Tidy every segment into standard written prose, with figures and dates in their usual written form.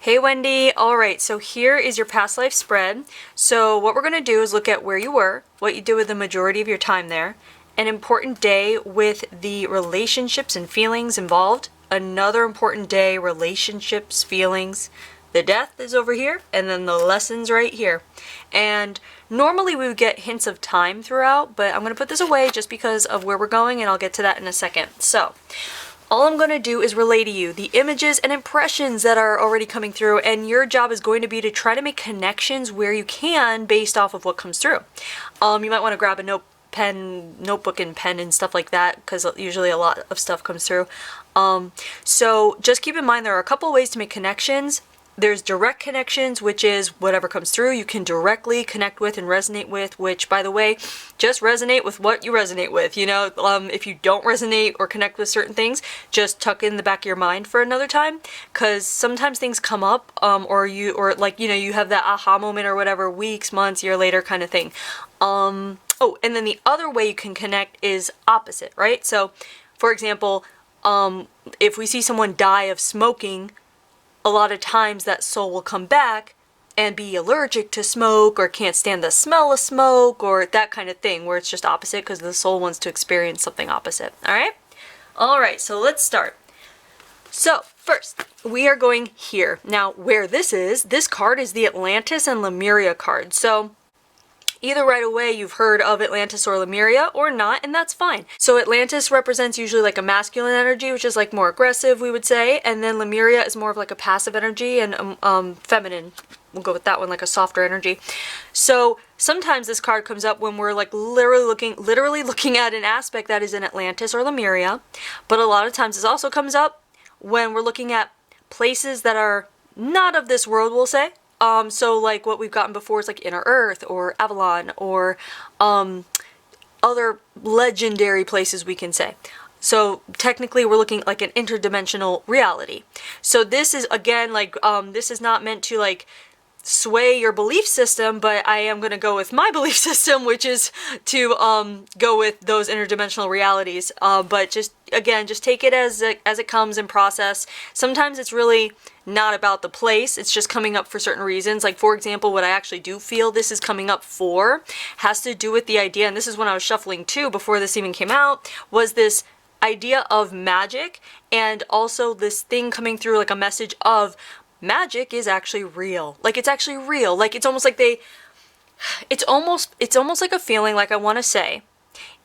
Hey Wendy, alright, so here is your past life spread. So what we're going to do is look at where you were, what you did with the majority of your time there, an important day with the relationships and feelings involved, another important day, relationships, feelings, the death is over here, and then the lessons right here. And normally we would get hints of time throughout, but I'm going to put this away just because of where we're going, and I'll get to that in a second. So all I'm going to do is relay to you the images and impressions that are already coming through, and your job is going to be to try to make connections where you can based off of what comes through. You might want to grab a notebook and pen and stuff like that, because usually a lot of stuff comes through. So just keep in mind there are a couple ways to make connections. There's direct connections, which is whatever comes through you can directly connect with and resonate with, which, by the way, just resonate with what you resonate with. You know, if you don't resonate or connect with certain things, just tuck in the back of your mind for another time, because sometimes things come up, or you have that aha moment or whatever, weeks, months, year later kind of thing. Oh, and then the other way you can connect is opposite, right? So, for example, if we see someone die of smoking, a lot of times that soul will come back and be allergic to smoke or can't stand the smell of smoke or that kind of thing, where it's just opposite because the soul wants to experience something opposite. All right, so let's start. So first, we are going here. Now, where this card is the Atlantis and Lemuria card. So either right away you've heard of Atlantis or Lemuria or not, and that's fine. So Atlantis represents usually like a masculine energy, which is like more aggressive, we would say, and then Lemuria is more of like a passive energy and feminine. We'll go with that one, like a softer energy. So sometimes this card comes up when we're like literally looking at an aspect that is in Atlantis or Lemuria, but a lot of times this also comes up when we're looking at places that are not of this world, we'll say. So like what we've gotten before is like Inner Earth or Avalon or other legendary places we can say. So technically we're looking at like an interdimensional reality. So this is again like this is not meant to like sway your belief system, but I am going to go with my belief system, which is to go with those interdimensional realities. But just take it as it comes and process. Sometimes it's really not about the place, it's just coming up for certain reasons. Like, for example, what I actually do feel this is coming up for has to do with the idea, and this is when I was shuffling too before this even came out, was this idea of magic, and also this thing coming through like a message of magic is actually real. Like, it's actually real. Like, it's almost like it's almost like a feeling, like, I want to say,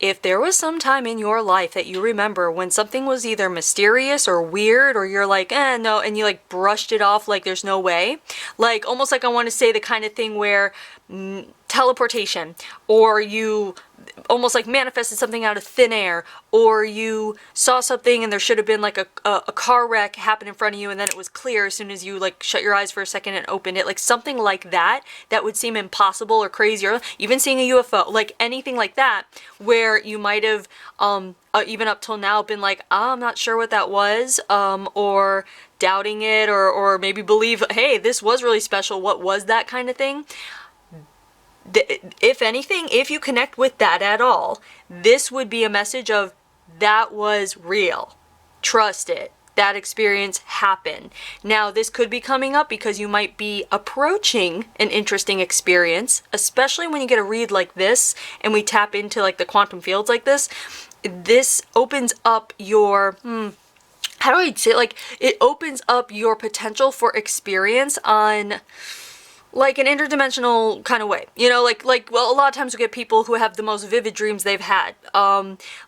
if there was some time in your life that you remember when something was either mysterious or weird, or you're like, no, and you like brushed it off like there's no way, like almost like I want to say the kind of thing where teleportation, or you almost like manifested something out of thin air, or you saw something and there should have been like a car wreck happen in front of you and then it was clear as soon as you like shut your eyes for a second and opened it, like something like that would seem impossible or crazy, or even seeing a UFO, like anything like that, where you might have even up till now been like, I'm not sure what that was, or doubting it, or maybe believe, hey, this was really special, what was that kind of thing. If anything, if you connect with that at all, this would be a message of that was real. Trust it. That experience happened. Now, this could be coming up because you might be approaching an interesting experience, especially when you get a read like this and we tap into like the quantum fields like this. This opens up your, how do I say it? Like, it opens up your potential for experience on like an interdimensional kind of way, you know, well, a lot of times we get people who have the most vivid dreams they've had,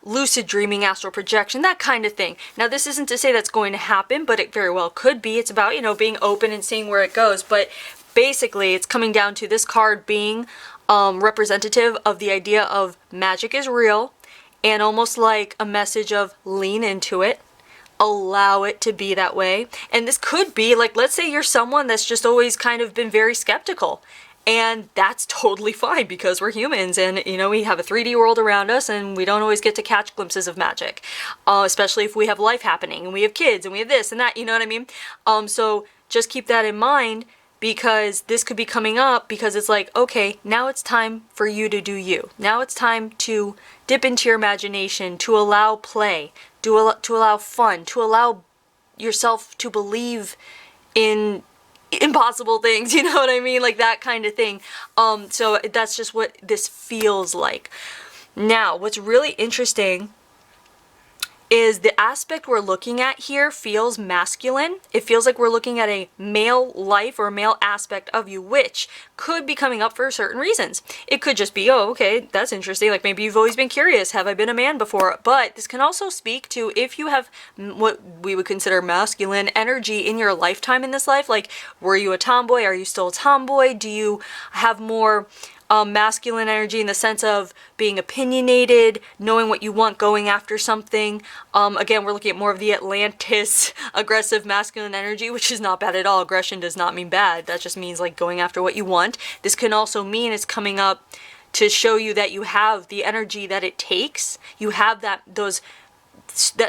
lucid dreaming, astral projection, that kind of thing. Now, this isn't to say that's going to happen, but it very well could be. It's about, you know, being open and seeing where it goes. But basically, it's coming down to this card being representative of the idea of magic is real, and almost like a message of lean into it. Allow it to be that way. And this could be like, let's say you're someone that's just always kind of been very skeptical, and that's totally fine because we're humans, and you know, we have a 3D world around us and we don't always get to catch glimpses of magic, especially if we have life happening and we have kids and we have this and that, you know what I mean? So just keep that in mind, because this could be coming up because it's like, okay, now it's time for you to do you. Now it's time to dip into your imagination, to allow play, to allow fun, to allow yourself to believe in impossible things, you know what I mean? Like that kind of thing. So that's just what this feels like. Now, what's really interesting is the aspect we're looking at here feels masculine. It feels like we're looking at a male life or a male aspect of you, which could be coming up for certain reasons. It could just be, oh, okay, that's interesting. Like maybe you've always been curious. Have I been a man before? But this can also speak to if you have what we would consider masculine energy in your lifetime in this life. Like, were you a tomboy? Are you still a tomboy? Do you have more masculine energy in the sense of being opinionated, knowing what you want, going after something? Again, we're looking at more of the Atlantis aggressive masculine energy, which is not bad at all. Aggression does not mean bad. That just means like going after what you want. This can also mean it's coming up to show you that you have the energy that it takes. You have that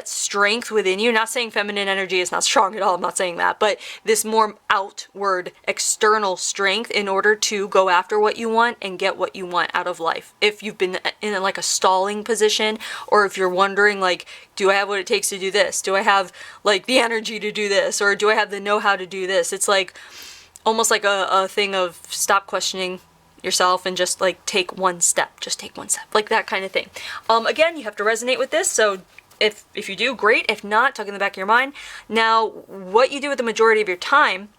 strength within you. Not saying feminine energy is not strong at all. I'm not saying that, but this more outward, external strength in order to go after what you want and get what you want out of life. If you've been in like a stalling position, or if you're wondering like, do I have what it takes to do this? Do I have like the energy to do this? Or do I have the know-how to do this? It's like almost like a thing of stop questioning yourself and just like take one step. Just take one step. Like that kind of thing. Again, you have to resonate with this. So if you do, great. If not, tuck in the back of your mind. Now, what you do with the majority of your time,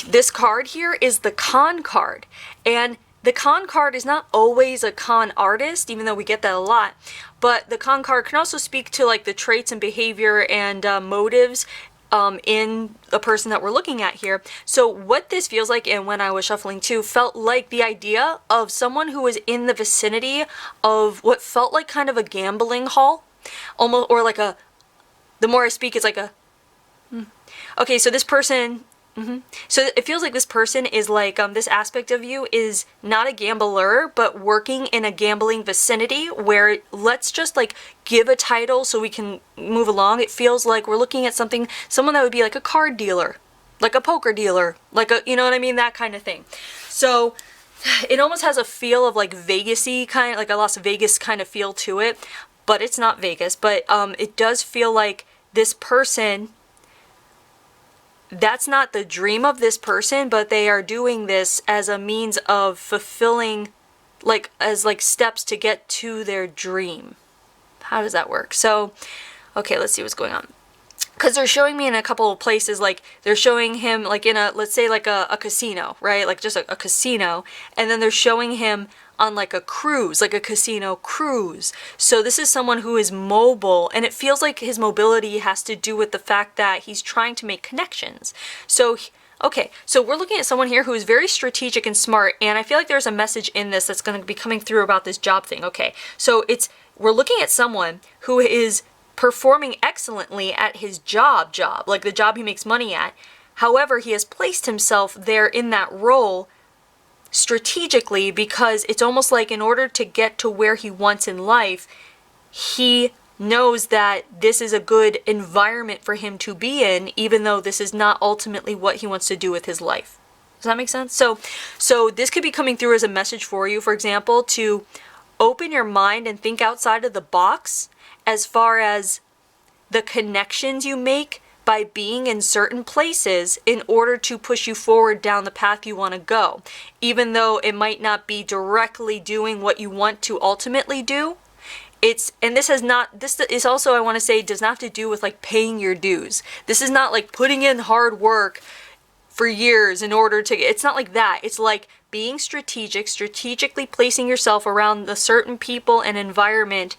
this card here is the con card. And the con card is not always a con artist, even though we get that a lot. But the con card can also speak to like the traits and behavior and motives in the person that we're looking at here. So what this feels like, and when I was shuffling too, felt like the idea of someone who was in the vicinity of what felt like kind of a gambling hall. Almost, or like a, the more I speak, it's like a, okay, so this person, so it feels like this person is like, this aspect of you is not a gambler, but working in a gambling vicinity where let's just like give a title so we can move along. It feels like we're looking at something, someone that would be like a card dealer, like a poker dealer, like a, you know what I mean? That kind of thing. So it almost has a feel of like Vegas-y kind of, like a Las Vegas kind of feel to it. But it's not Vegas, but it does feel like this person, that's not the dream of this person, but they are doing this as a means of fulfilling, like, as like steps to get to their dream. How does that work? So, okay, let's see what's going on. Because they're showing me in a couple of places, like they're showing him like in a, let's say like a casino, right? Like just a casino. And then they're showing him on like a cruise, like a casino cruise. So this is someone who is mobile, and it feels like his mobility has to do with the fact that he's trying to make connections. So, okay, so we're looking at someone here who is very strategic and smart, and I feel like there's a message in this that's going to be coming through about this job thing. Okay, so we're looking at someone who is performing excellently at his job, like the job he makes money at. However, he has placed himself there in that role strategically because it's almost like in order to get to where he wants in life, he knows that this is a good environment for him to be in, even though this is not ultimately what he wants to do with his life. Does that make sense? So this could be coming through as a message for you, for example, to open your mind and think outside of the box as far as the connections you make by being in certain places in order to push you forward down the path you want to go. Even though it might not be directly doing what you want to ultimately do, and this is also, I want to say, does not have to do with like paying your dues. This is not like putting in hard work for years in order to, it's not like that. It's like being strategically placing yourself around the certain people and environment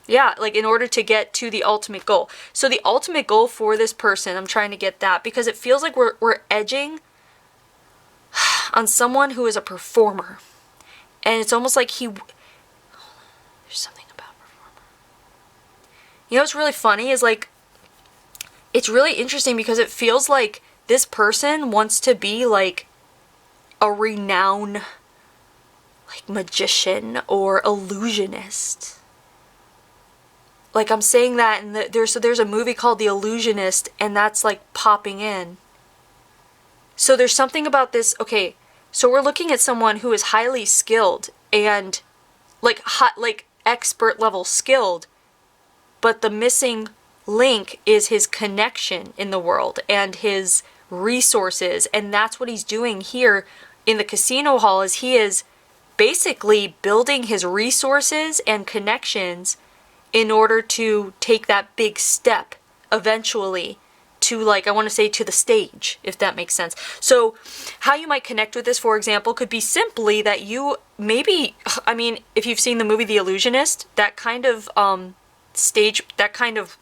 yeah, like in order to get to the ultimate goal. So the ultimate goal for this person, I'm trying to get that because it feels like we're edging on someone who is a performer. And it's almost like there's something about performer. You know what's really funny is like, it's really interesting because it feels like this person wants to be like a renowned like magician or illusionist. Like I'm saying that, and there's a movie called The Illusionist, and that's like popping in. So there's something about this. Okay, so we're looking at someone who is highly skilled and like expert level skilled, but the missing link is his connection in the world and his resources. And that's what he's doing here in the casino hall, is he is basically building his resources and connections in order to take that big step eventually to, like, I want to say, to the stage, if that makes sense. So how you might connect with this, for example, could be simply that you maybe, I mean, if you've seen the movie The Illusionist, that kind of stage, that kind of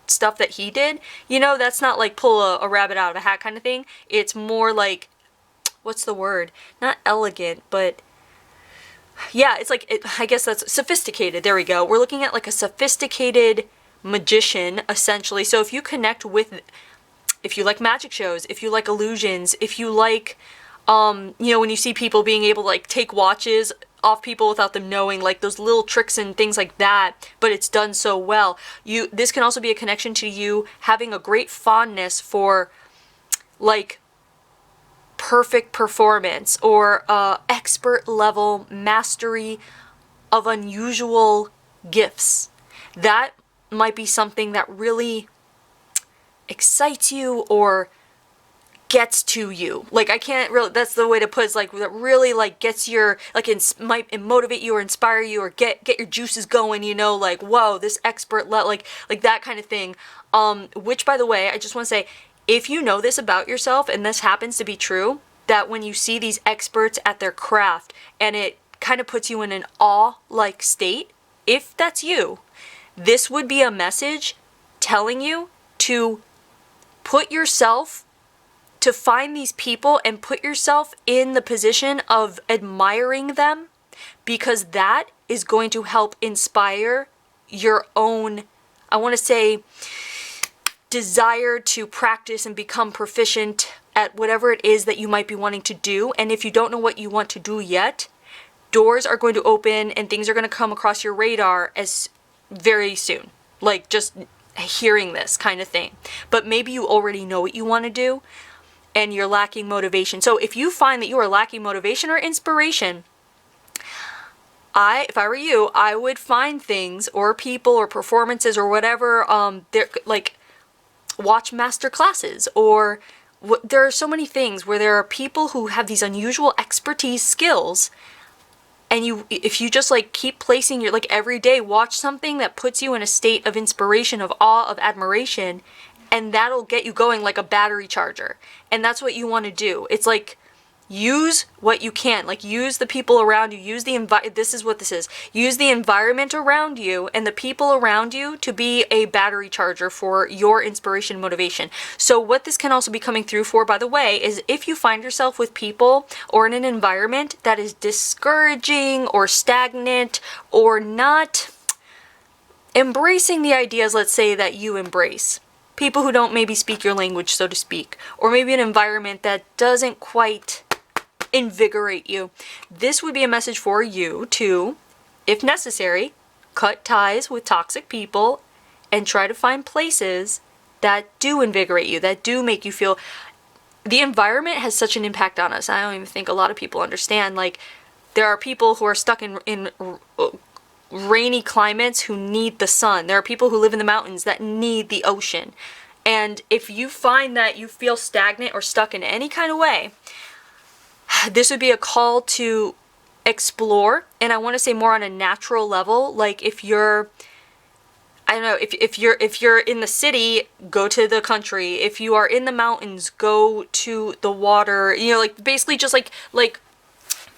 stuff that he did, you know, that's not like pull a rabbit out of a hat kind of thing. It's more like, what's the word? Not elegant, but yeah, it's like, I guess that's sophisticated. There we go. We're looking at like a sophisticated magician, essentially. So if you connect with, if you like magic shows, if you like illusions, if you like, you know, when you see people being able to like take watches off people without them knowing, like those little tricks and things like that, but it's done so well. This can also be a connection to you having a great fondness for like perfect performance or expert level mastery of unusual gifts. That might be something that really excites you or gets to you. Like, I can't really, that's the way to put it, like, that really like gets your, like, might motivate you or inspire you or get your juices going, you know, like, whoa, this expert like that kind of thing. Which, by the way, I just want to say, if you know this about yourself and this happens to be true, that when you see these experts at their craft and it kind of puts you in an awe-like state, if that's you, this would be a message telling you to put yourself, to find these people and put yourself in the position of admiring them, because that is going to help inspire your own, I want to say, desire to practice and become proficient at whatever it is that you might be wanting to do. And if you don't know what you want to do yet, doors are going to open and things are going to come across your radar as very soon. Like just hearing this kind of thing. But maybe you already know what you want to do and you're lacking motivation. So if you find that you are lacking motivation or inspiration, if I were you, I would find things or people or performances or whatever, like watch master classes, or there are so many things where there are people who have these unusual expertise skills, and if you just like keep placing your, like every day watch something that puts you in a state of inspiration, of awe, of admiration, and that'll get you going like a battery charger. And that's what you want to do. It's like, use what you can, like use the people around you, use the this is what this is. Use the environment around you and the people around you to be a battery charger for your inspiration and motivation. So what this can also be coming through for, by the way, is if you find yourself with people or in an environment that is discouraging or stagnant or not embracing the ideas, let's say, that you embrace. People who don't maybe speak your language, so to speak, or maybe an environment that doesn't quite invigorate you. This would be a message for you to, if necessary, cut ties with toxic people and try to find places that do invigorate you, that do make you feel. The environment has such an impact on us. I don't even think a lot of people understand. Like, there are people who are stuck in rainy climates who need the sun. There are people who live in the mountains that need the ocean. And if you find that you feel stagnant or stuck in any kind of way, this would be a call to explore. And I want to say more on a natural level. Like if you're, I don't know, if you're in the city, go to the country. If you are in the mountains, go to the water. You know, like basically just like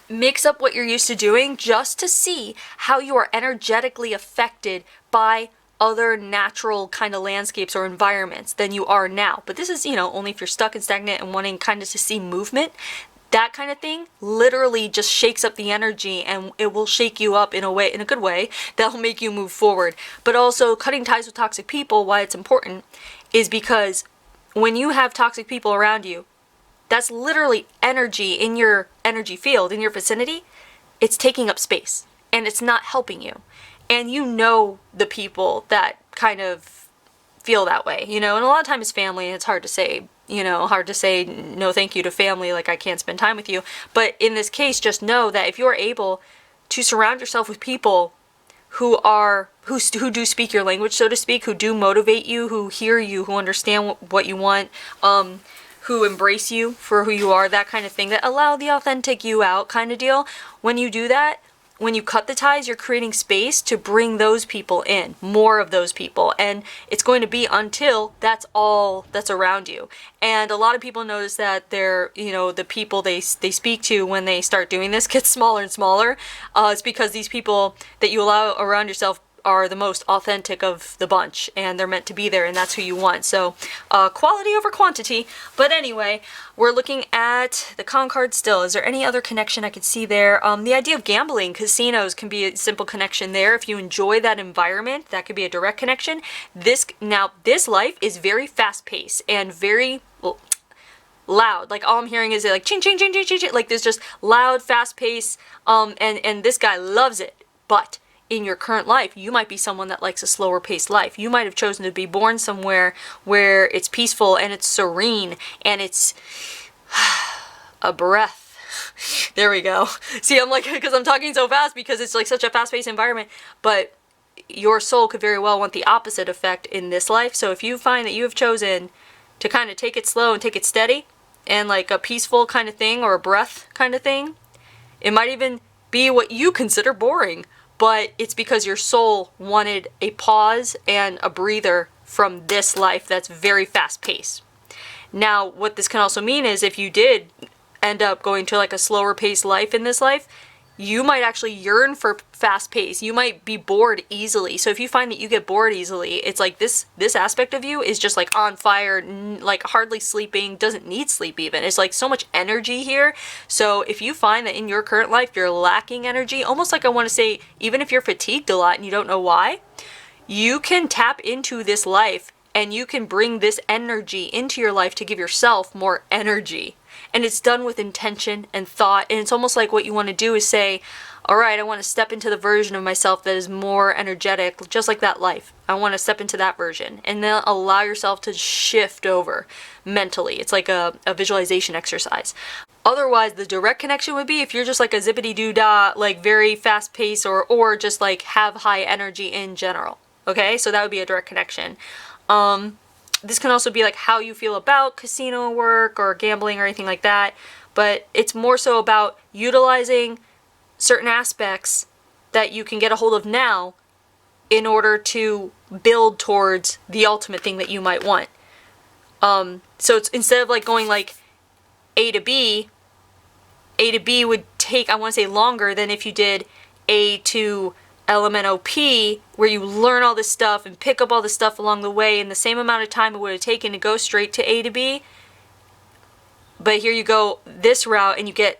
mix up what you're used to doing just to see how you are energetically affected by other natural kind of landscapes or environments than you are now. But this is, you know, only if you're stuck and stagnant and wanting kind of to see movement. That kind of thing literally just shakes up the energy, and it will shake you up in a way, in a good way, that'll make you move forward. But also cutting ties with toxic people, why it's important, is because when you have toxic people around you, that's literally energy in your energy field, in your vicinity. It's taking up space and it's not helping you. And you know the people that kind of feel that way, you know, and a lot of times it's family, and it's hard to say, you know, hard to say no thank you to family, like I can't spend time with you. But in this case, just know that if you're able to surround yourself with people who do speak your language, so to speak, who do motivate you, who hear you, who understand what you want, who embrace you for who you are, that kind of thing, that allow the authentic you out kind of deal. When you do that, when you cut the ties, you're creating space to bring those people in, more of those people. And it's going to be until that's all that's around you. And a lot of people notice that they're, the people they speak to when they start doing this get smaller and smaller. It's because these people that you allow around yourself are the most authentic of the bunch, and they're meant to be there, and that's who you want. So quality over quantity. But anyway, we're looking at the con card still. Is there any other connection I could see there? The idea of gambling, casinos can be a simple connection there. If you enjoy that environment, that could be a direct connection. This life is very fast paced and very loud. Like all I'm hearing is like ching ching ching ching ching, like there's just loud, fast pace. And this guy loves it. But in your current life, you might be someone that likes a slower paced life. You might have chosen to be born somewhere where it's peaceful and it's serene and it's a breath. There we go. See, I'm like, because I'm talking so fast because it's like such a fast paced environment, but your soul could very well want the opposite effect in this life. So if you find that you have chosen to kind of take it slow and take it steady and like a peaceful kind of thing or a breath kind of thing, it might even be what you consider boring. But it's because your soul wanted a pause and a breather from this life that's very fast paced. Now, what this can also mean is if you did end up going to like a slower paced life in this life, you might actually yearn for fast pace. You might be bored easily. So if you find that you get bored easily, it's like this aspect of you is just like on fire, like hardly sleeping, doesn't need sleep even. It's like so much energy here. So if you find that in your current life you're lacking energy, almost like I want to say, even if you're fatigued a lot and you don't know why, you can tap into this life and you can bring this energy into your life to give yourself more energy. And it's done with intention and thought. And it's almost like what you want to do is say, all right, I want to step into the version of myself that is more energetic, just like that life. I want to step into that version. And then allow yourself to shift over mentally. It's like a visualization exercise. Otherwise, the direct connection would be if you're just like a zippity-doo-dah, like very fast pace or just like have high energy in general. Okay, so that would be a direct connection. This can also be like how you feel about casino work or gambling or anything like that. But it's more so about utilizing certain aspects that you can get a hold of now in order to build towards the ultimate thing that you might want. So it's instead of like going like A to B would take, I want to say, longer than if you did A to LMNOP, where you learn all this stuff and pick up all this stuff along the way in the same amount of time it would have taken to go straight to A to B. But here you go this route and you get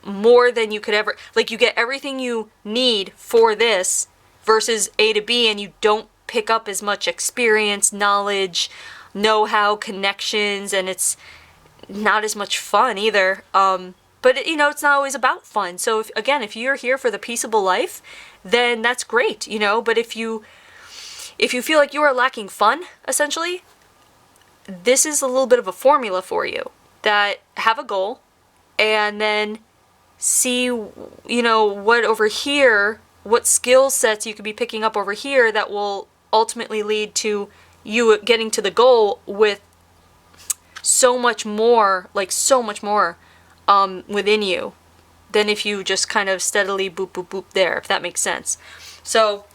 more than you could ever, like you get everything you need for this versus A to B, and you don't pick up as much experience, knowledge, know-how, connections, and it's not as much fun either. But it's not always about fun. So if you're here for the peaceable life, then that's great, But if you feel like you are lacking fun, essentially, this is a little bit of a formula for you. That have a goal, and then see, what over here, what skill sets you could be picking up over here that will ultimately lead to you getting to the goal with so much more within you than if you just kind of steadily boop, boop, boop there, if that makes sense. So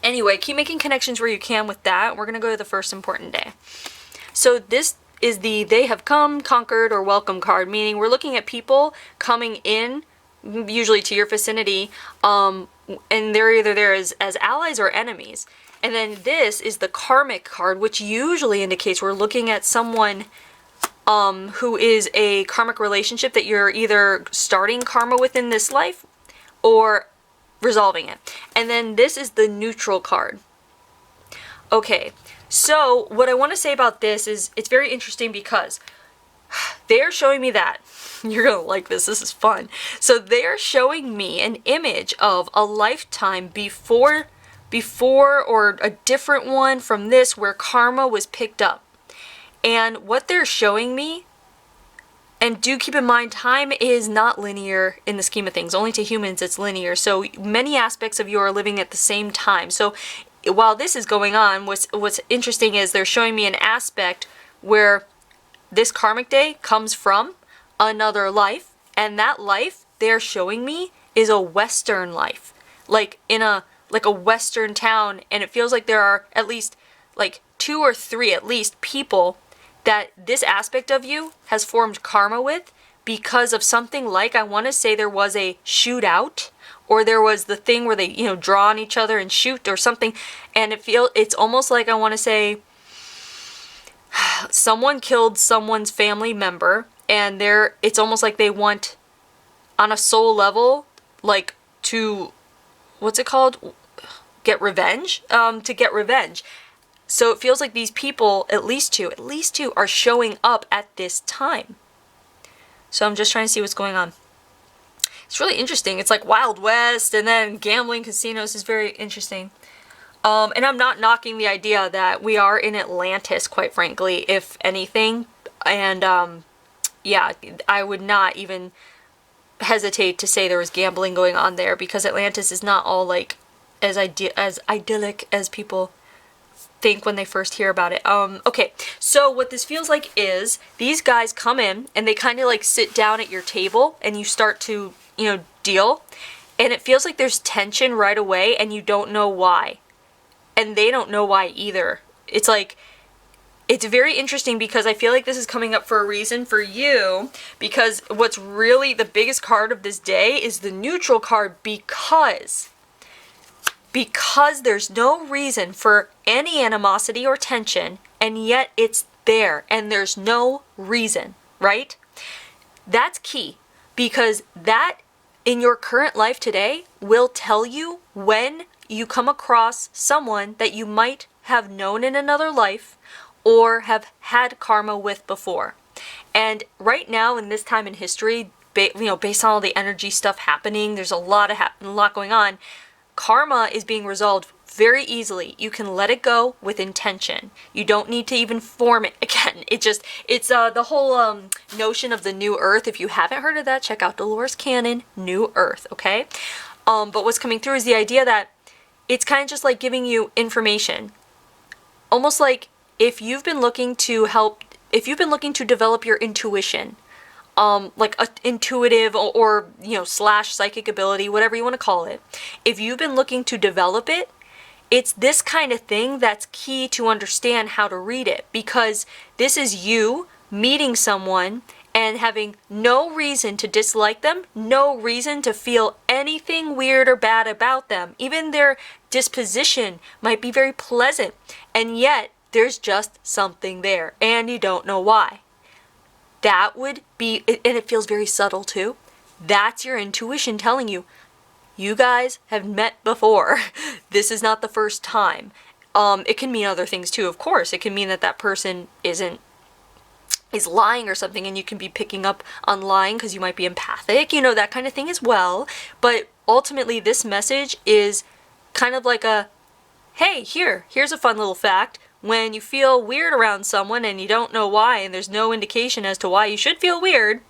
anyway, keep making connections where you can with that. We're going to go to the first important day. So this is the They Have Come, Conquered, or Welcome card, meaning we're looking at people coming in, usually to your vicinity, and they're either there as allies or enemies. And then this is the Karmic card, which usually indicates we're looking at someone who is a karmic relationship that you're either starting karma within this life or resolving it. And then this is the Neutral card. Okay, so what I want to say about this is it's very interesting because they're showing me that. You're going to like this. This is fun. So they're showing me an image of a lifetime before or a different one from this where karma was picked up. And what they're showing me And do keep in mind, time is not linear in the scheme of things. Only to humans it's linear. So many aspects of you are living at the same time. So while this is going on, what's interesting is they're showing me an aspect where this karmic day comes from another life, and that life they're showing me is a Western life. Like in a Western town, and it feels like there are at least like 2 or 3 at least people that this aspect of you has formed karma with because of something like, I want to say there was a shootout, or there was the thing where they, draw on each other and shoot or something, and it's almost like, I want to say someone killed someone's family member, and it's almost like they want on a soul level, like to, what's it called? Get revenge? To get revenge. So it feels like these people, at least two, are showing up at this time. So I'm just trying to see what's going on. It's really interesting. It's like Wild West, and then gambling casinos is very interesting. And I'm not knocking the idea that we are in Atlantis, quite frankly, if anything. And yeah, I would not even hesitate to say there was gambling going on there, because Atlantis is not all like as idyllic as people think when they first hear about it. Okay, so what this feels like is these guys come in and they kind of like sit down at your table and you start to, deal, and it feels like there's tension right away and you don't know why. And they don't know why either. It's like, it's very interesting because I feel like this is coming up for a reason for you, because what's really the biggest card of this day is the neutral card, because there's no reason for any animosity or tension, and yet it's there, and there's no reason, right? That's key, because that in your current life today will tell you when you come across someone that you might have known in another life or have had karma with before. And right now in this time in history, based on all the energy stuff happening, there's a lot going on. Karma is being resolved very easily. You can let it go with intention. You don't need to even form it again. It's the whole notion of the new earth. If you haven't heard of that, check out Dolores Cannon, New Earth, okay? But what's coming through is the idea that it's kind of just like giving you information. Almost like if you've been looking to develop your intuition, like a intuitive or slash psychic ability, whatever you want to call it. If you've been looking to develop it, it's this kind of thing that's key to understand how to read it, because this is you meeting someone and having no reason to dislike them, no reason to feel anything weird or bad about them. Even their disposition might be very pleasant, and yet there's just something there, and you don't know why. That would be, and it feels very subtle too, that's your intuition telling you, you guys have met before. This is not the first time. It can mean other things too, of course. It can mean that person is lying or something, and you can be picking up on lying because you might be empathic, that kind of thing as well. But ultimately, this message is kind of like a, hey, here's a fun little fact. When you feel weird around someone and you don't know why, and there's no indication as to why you should feel weird,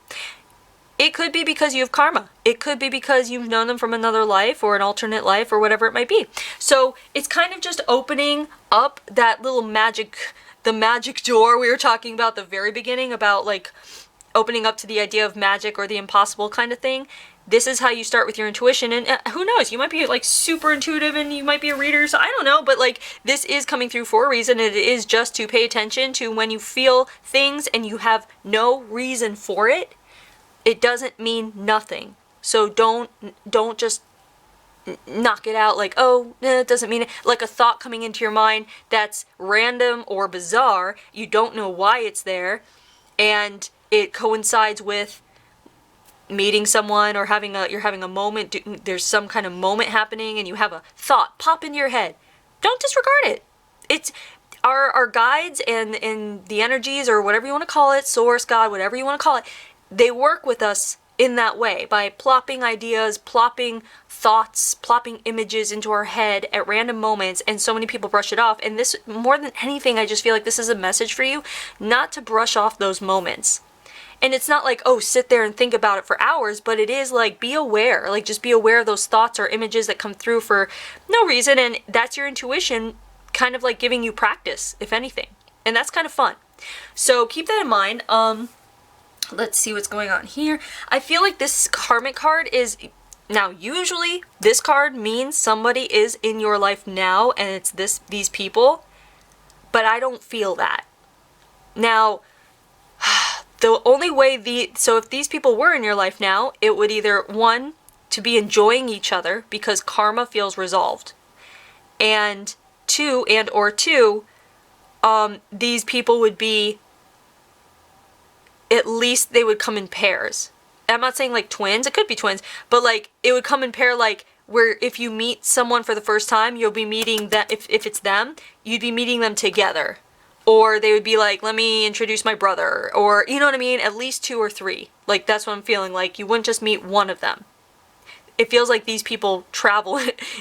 it could be because you have karma. It could be because you've known them from another life or an alternate life or whatever it might be. So it's kind of just opening up that little the magic door we were talking about at the very beginning, about like opening up to the idea of magic or the impossible kind of thing. This is how you start with your intuition, and who knows, you might be like super intuitive and you might be a reader, so I don't know, but like this is coming through for a reason, and it is just to pay attention to when you feel things and you have no reason for it. It doesn't mean nothing. So don't just knock it out like, oh, it doesn't mean it. Like a thought coming into your mind that's random or bizarre, you don't know why it's there, and it coincides with meeting someone or you're having a moment, there's some kind of moment happening and you have a thought pop into your head. Don't disregard it. It's our guides and the energies, or whatever you want to call it, source, God, whatever you want to call it, they work with us in that way, by plopping ideas, plopping thoughts, plopping images into our head at random moments, and so many people brush it off. And this, more than anything, I just feel like this is a message for you, not to brush off those moments. And it's not like, oh, sit there and think about it for hours, but it is like, be aware. Like, just be aware of those thoughts or images that come through for no reason. And that's your intuition kind of like giving you practice, if anything. And that's kind of fun. So keep that in mind. Let's see what's going on here. I feel like this karmic card is, now usually this card means somebody is in your life now and it's these people, but I don't feel that. Now, the only way so if these people were in your life now, it would either, one, to be enjoying each other because karma feels resolved. And two, these people would be, at least they would come in pairs. I'm not saying like twins, it could be twins, but like it would come in pair, like where if you meet someone for the first time, you'll be meeting that, if it's them, you'd be meeting them together. Or they would be like, let me introduce my brother, or you know what I mean? At least 2 or 3. Like that's what I'm feeling, like you wouldn't just meet one of them. It feels like these people travel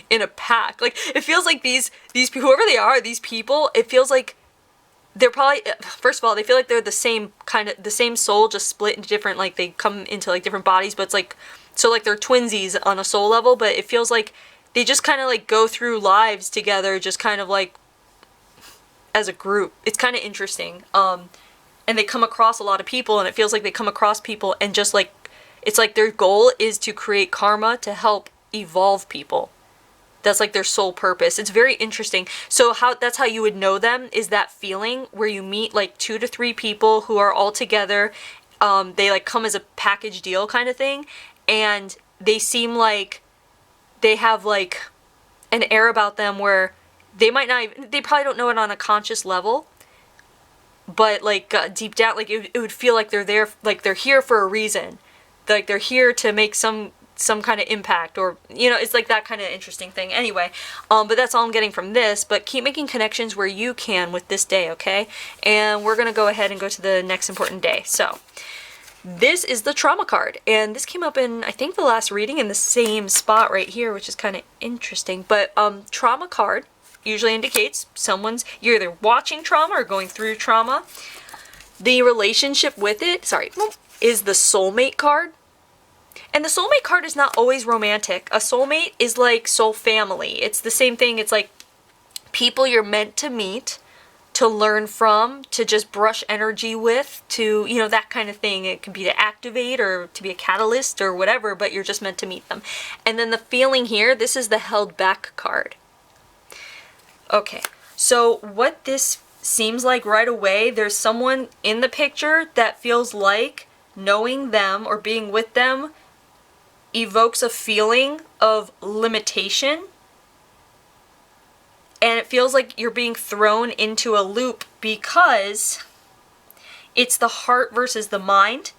in a pack. Like it feels like these people, whoever they are, these people, it feels like they're probably, first of all, they feel like they're the same the same soul, just split into different, like they come into like different bodies, but it's like, so like they're twinsies on a soul level, but it feels like they just kind of like go through lives together, just kind of like as a group. It's kind of interesting. And they come across a lot of people, and it feels like they come across people and just like, it's like their goal is to create karma to help evolve people. That's like their sole purpose. It's very interesting. So that's how you would know them, is that feeling where you meet like 2 to 3 people who are all together. They like come as a package deal kind of thing. And they seem like they have like an air about them where they might not even, they probably don't know it on a conscious level. But like deep down, like it would feel like they're there, like they're here for a reason. Like they're here to make some kind of impact, or you know, it's like that kind of interesting thing. Anyway, but that's all I'm getting from this. But keep making connections where you can with this day, okay? And we're gonna go ahead and go to the next important day. So this is the trauma card, and this came up in, I think, the last reading in the same spot right here, which is kind of interesting. But trauma card usually indicates you're either watching trauma or going through trauma. The relationship with it, is the soulmate card. And the soulmate card is not always romantic. A soulmate is like soul family. It's the same thing. It's like people you're meant to meet, to learn from, to just brush energy with, to, you know, that kind of thing. It could be to activate or to be a catalyst or whatever, but you're just meant to meet them. And then the feeling here, this is the held back card. Okay, so what this seems like right away, there's someone in the picture that feels like knowing them or being with them evokes a feeling of limitation, and it feels like you're being thrown into a loop because it's the heart versus the mind.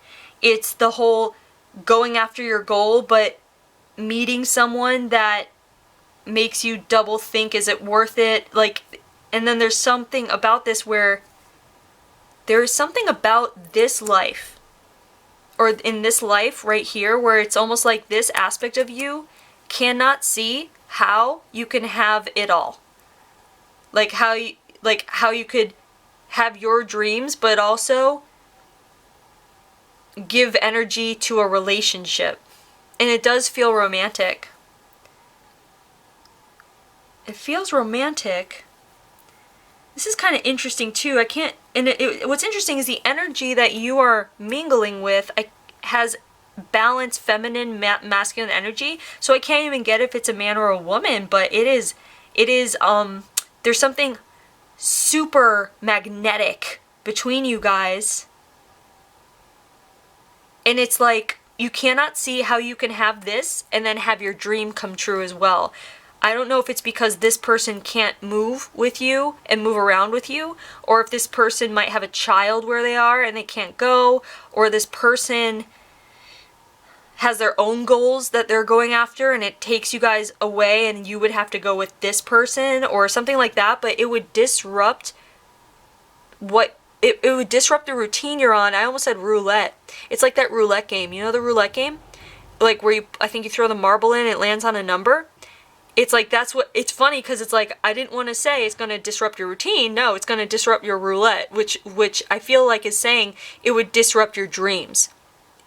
It's the whole going after your goal but meeting someone that makes you double think, is it worth it? Like, and then there's something about this where there is something about this life, or in this life right here, where it's almost like this aspect of you cannot see how you can have it all. Like how you could have your dreams, but also give energy to a relationship. And it does feel romantic. It feels romantic. This is kind of interesting too. What's interesting is the energy that you are mingling with has balanced feminine, masculine energy. So I can't even get if it's a man or a woman, but it is, there's something super magnetic between you guys. And it's like, you cannot see how you can have this and then have your dream come true as well. I don't know if it's because this person can't move with you and move around with you, or if this person might have a child where they are and they can't go, or this person has their own goals that they're going after and it takes you guys away and you would have to go with this person or something like that. But it would disrupt it would disrupt the routine you're on. I almost said roulette. It's like that roulette game. You know the roulette game? Like where I think you throw the marble in, it lands on a number. it's like, that's what, it's funny because it's like, I didn't want to say it's going to disrupt your routine. No, it's going to disrupt your roulette, which I feel like is saying it would disrupt your dreams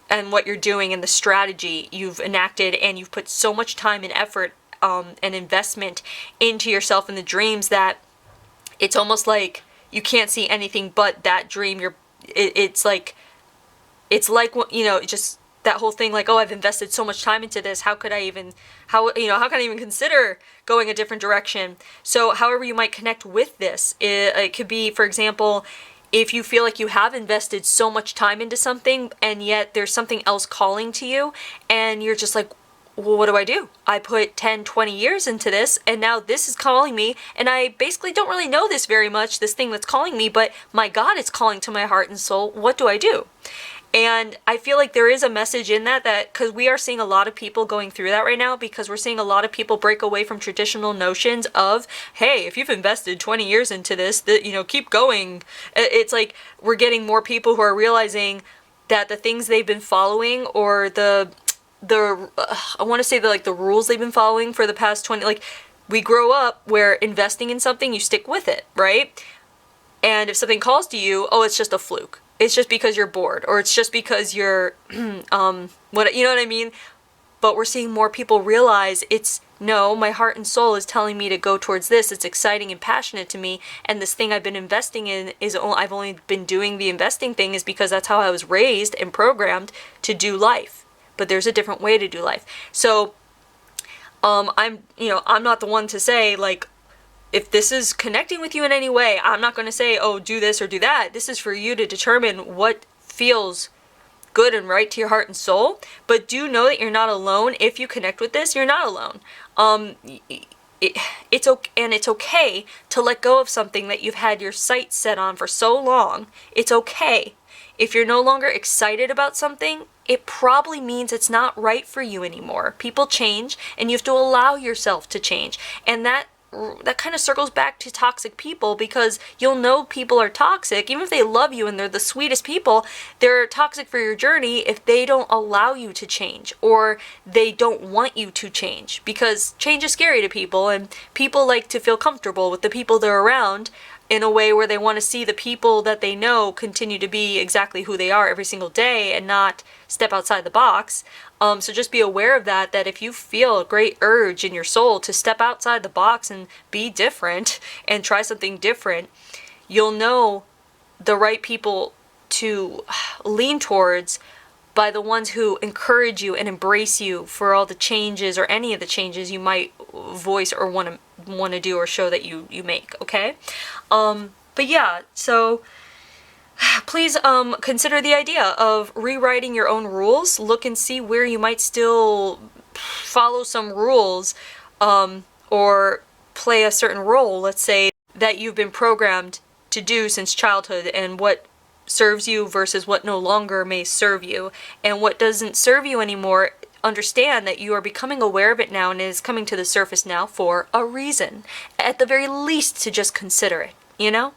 and what you're doing and the strategy you've enacted, and you've put so much time and effort and investment into yourself and the dreams that it's almost like you can't see anything but that dream. It's like, you know, just that whole thing, like, oh, I've invested so much time into this. How can I even consider going a different direction? So however you might connect with this, it could be, for example, if you feel like you have invested so much time into something and yet there's something else calling to you and you're just like, well, what do I do? I put 10, 20 years into this and now this is calling me, and I basically don't really know this very much, this thing that's calling me, but my God, it's calling to my heart and soul. What do I do? And I feel like there is a message in that because we are seeing a lot of people going through that right now, because we're seeing a lot of people break away from traditional notions of, hey, if you've invested 20 years into this, you know, keep going. It's like we're getting more people who are realizing that the things they've been following, or I want to say the rules they've been following for the past 20, like, we grow up where investing in something, you stick with it, right? And if something calls to you, oh, it's just a fluke. It's just because you're bored, or it's just because you're, you know what I mean? But we're seeing more people realize no, my heart and soul is telling me to go towards this. It's exciting and passionate to me. And this thing I've been investing in I've only been doing the investing thing is because that's how I was raised and programmed to do life. But there's a different way to do life. So, I'm not the one to say, like, if this is connecting with you in any way, I'm not going to say, oh, do this or do that. This is for you to determine what feels good and right to your heart and soul. But do know that you're not alone. If you connect with this, you're not alone. It's okay to let go of something that you've had your sights set on for so long. It's okay. If you're no longer excited about something, it probably means it's not right for you anymore. People change, and you have to allow yourself to change. And that kind of circles back to toxic people, because you'll know people are toxic even if they love you and they're the sweetest people. They're toxic for your journey if they don't allow you to change, or they don't want you to change, because change is scary to people, and people like to feel comfortable with the people they're around in a way where they want to see the people that they know continue to be exactly who they are every single day and not step outside the box. So just be aware of that if you feel a great urge in your soul to step outside the box and be different and try something different, you'll know the right people to lean towards by the ones who encourage you and embrace you for all the changes, or any of the changes you might voice or want to do or show that you make, okay? But yeah, so please consider the idea of rewriting your own rules. Look and see where you might still follow some rules, or play a certain role, let's say, that you've been programmed to do since childhood, and what serves you versus what no longer may serve you. And what doesn't serve you anymore, understand that you are becoming aware of it now, and it is coming to the surface now for a reason. At the very least, to just consider it, you know?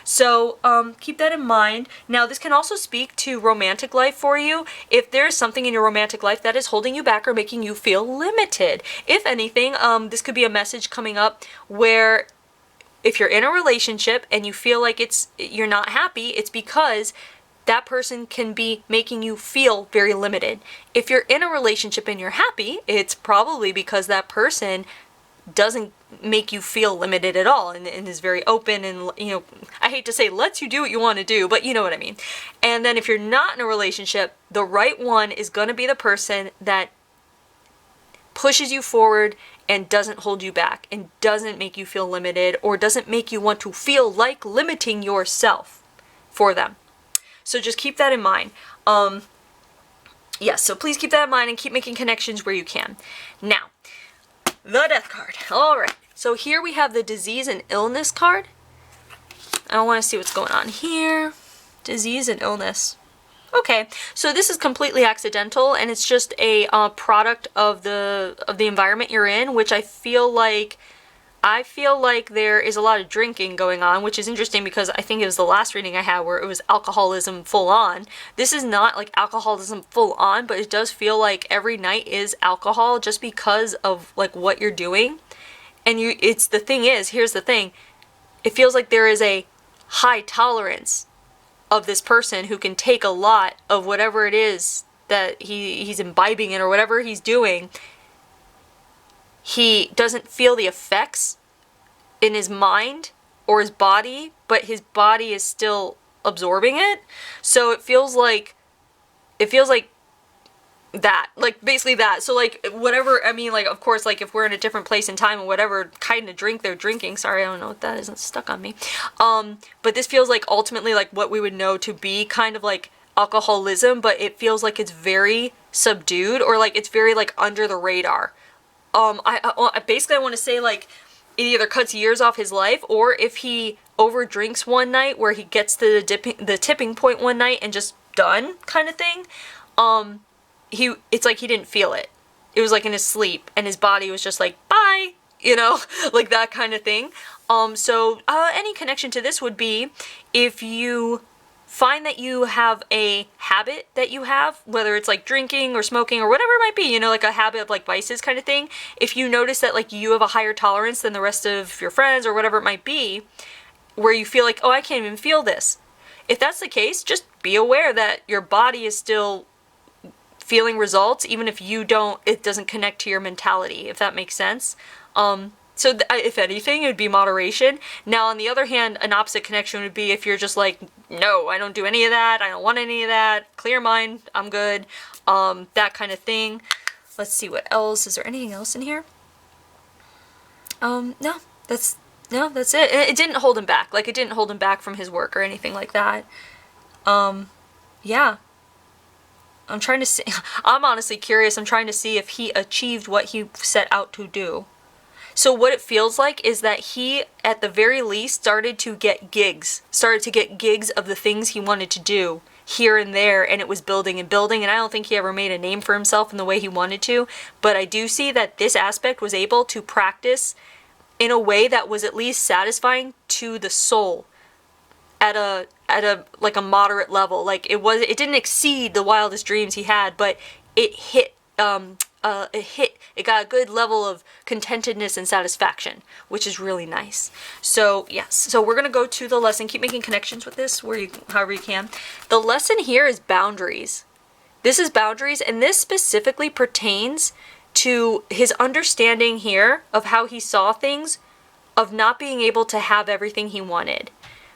So keep that in mind. Now, this can also speak to romantic life for you. If there's something in your romantic life that is holding you back or making you feel limited, if anything, this could be a message coming up where if you're in a relationship and you feel like you're not happy, it's because that person can be making you feel very limited. If you're in a relationship and you're happy, it's probably because that person doesn't make you feel limited at all, and is very open, and, you know, I hate to say lets you do what you want to do, but you know what I mean. And then if you're not in a relationship, the right one is going to be the person that pushes you forward and doesn't hold you back, and doesn't make you feel limited, or doesn't make you want to feel like limiting yourself for them. So just keep that in mind. Yes, so please keep that in mind and keep making connections where you can. Now, the death card. All right. So here we have the disease and illness card. I want to see what's going on here. Disease and illness. Okay, so this is completely accidental, and it's just a product of the environment you're in, which I feel like there is a lot of drinking going on, which is interesting because I think it was the last reading I had where it was alcoholism full on. This is not like alcoholism full on, but it does feel like every night is alcohol just because of like what you're doing. And it's the thing is, here's the thing, it feels like there is a high tolerance of this person who can take a lot of whatever it is that he's imbibing in or whatever he's doing. He doesn't feel the effects in his mind or his body, but his body is still absorbing it. So it feels like that, like basically that. So like whatever, I mean, like of course, like if we're in a different place and time and whatever kind of drink they're drinking, sorry, I don't know what that is, it's stuck on me. But this feels like ultimately like what we would know to be kind of like alcoholism, but it feels like it's very subdued, or like it's very like under the radar. I basically I want to say like it either cuts years off his life, or if he over drinks one night where he gets to the tipping point one night and just done kind of thing, it's like he didn't feel it. It was like in his sleep and his body was just like, bye, you know, like that kind of thing. So any connection to this would be if you find that you have a habit that you have, whether it's like drinking or smoking or whatever it might be, you know, like a habit of like vices kind of thing. If you notice that like you have a higher tolerance than the rest of your friends or whatever it might be, where you feel like, oh, I can't even feel this. If that's the case, just be aware that your body is still feeling results, even if it doesn't connect to your mentality, if that makes sense. So if anything, it would be moderation. Now, on the other hand, an opposite connection would be if you're just like, no, I don't do any of that. I don't want any of that. Clear mind. I'm good. That kind of thing. Let's see what else. Is there anything else in here? No, that's it. It didn't hold him back. Like, it didn't hold him back from his work or anything like that. Yeah. I'm trying to see. I'm honestly curious. I'm trying to see if he achieved what he set out to do. So what it feels like is that he, at the very least, started to get gigs of the things he wanted to do here and there, and it was building and building, and I don't think he ever made a name for himself in the way he wanted to, but I do see that this aspect was able to practice in a way that was at least satisfying to the soul at a like a moderate level. Like it didn't exceed the wildest dreams he had, but it hit it got a good level of contentedness and satisfaction, which is really nice. So yes, so we're gonna go to the lesson. Keep making connections with this however you can. The lesson here is boundaries. This is boundaries, and this specifically pertains to his understanding here of how he saw things, of not being able to have everything he wanted.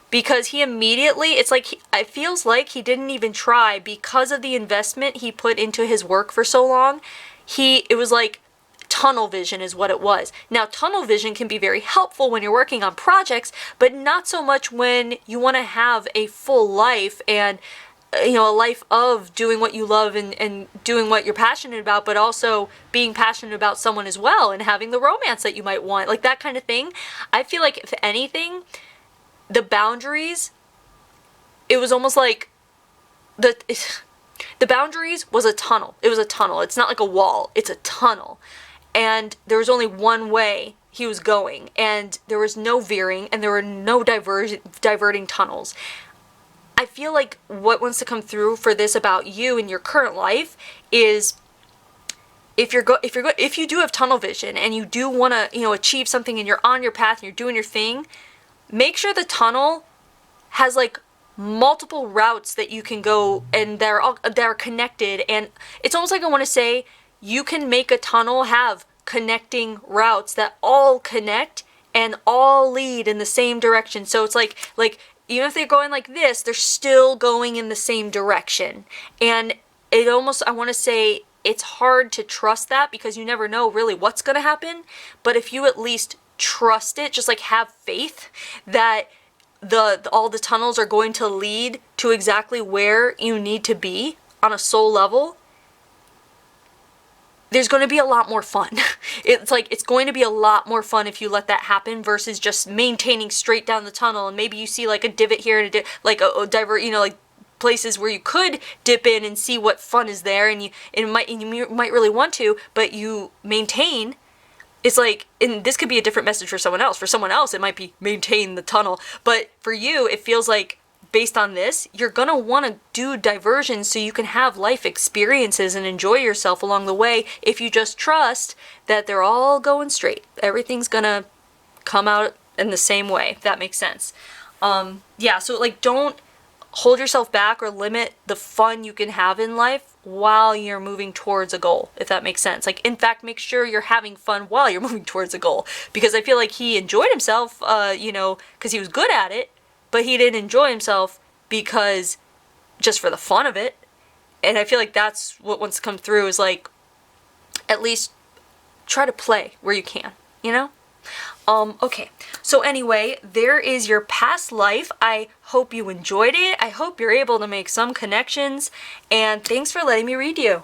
Because he immediately, it feels like he didn't even try because of the investment he put into his work for so long. It was like tunnel vision is what it was. Now, tunnel vision can be very helpful when you're working on projects, but not so much when you want to have a full life and, you know, a life of doing what you love and doing what you're passionate about, but also being passionate about someone as well and having the romance that you might want, like that kind of thing. I feel like, if anything, the boundaries, it was almost like the boundaries was a tunnel. It was a tunnel. It's not like a wall. It's a tunnel. And there was only one way he was going. And there was no veering. And there were no diverting tunnels. I feel like what wants to come through for this about you in your current life is if you do have tunnel vision and you do want to, you know, achieve something and you're on your path and you're doing your thing, make sure the tunnel has like multiple routes that you can go and they're connected. And it's almost like I want to say you can make a tunnel have connecting routes that all connect and all lead in the same direction. So it's like even if they're going like this, they're still going in the same direction. And it almost, I want to say, it's hard to trust that because you never know really what's going to happen. But if you at least trust it, just like have faith that all the tunnels are going to lead to exactly where you need to be on a soul level, there's going to be a lot more fun. It's going to be a lot more fun if you let that happen versus just maintaining straight down the tunnel. And maybe you see like a divot here and a divert, you know, like places where you could dip in and see what fun is there, and you might really want to, but you maintain. It's like, and this could be a different message for someone else. For someone else, it might be maintain the tunnel. But for you, it feels like based on this, you're gonna want to do diversions so you can have life experiences and enjoy yourself along the way if you just trust that they're all going straight. Everything's gonna come out in the same way, if that makes sense. Yeah, so like don't hold yourself back or limit the fun you can have in life while you're moving towards a goal, if that makes sense. Like, in fact, make sure you're having fun while you're moving towards a goal, because I feel like he enjoyed himself, because he was good at it, but he didn't enjoy himself because just for the fun of it. And I feel like that's what wants to come through is like, at least try to play where you can, you know? Okay. So anyway, there is your past life. I hope you enjoyed it. I hope you're able to make some connections, and thanks for letting me read you.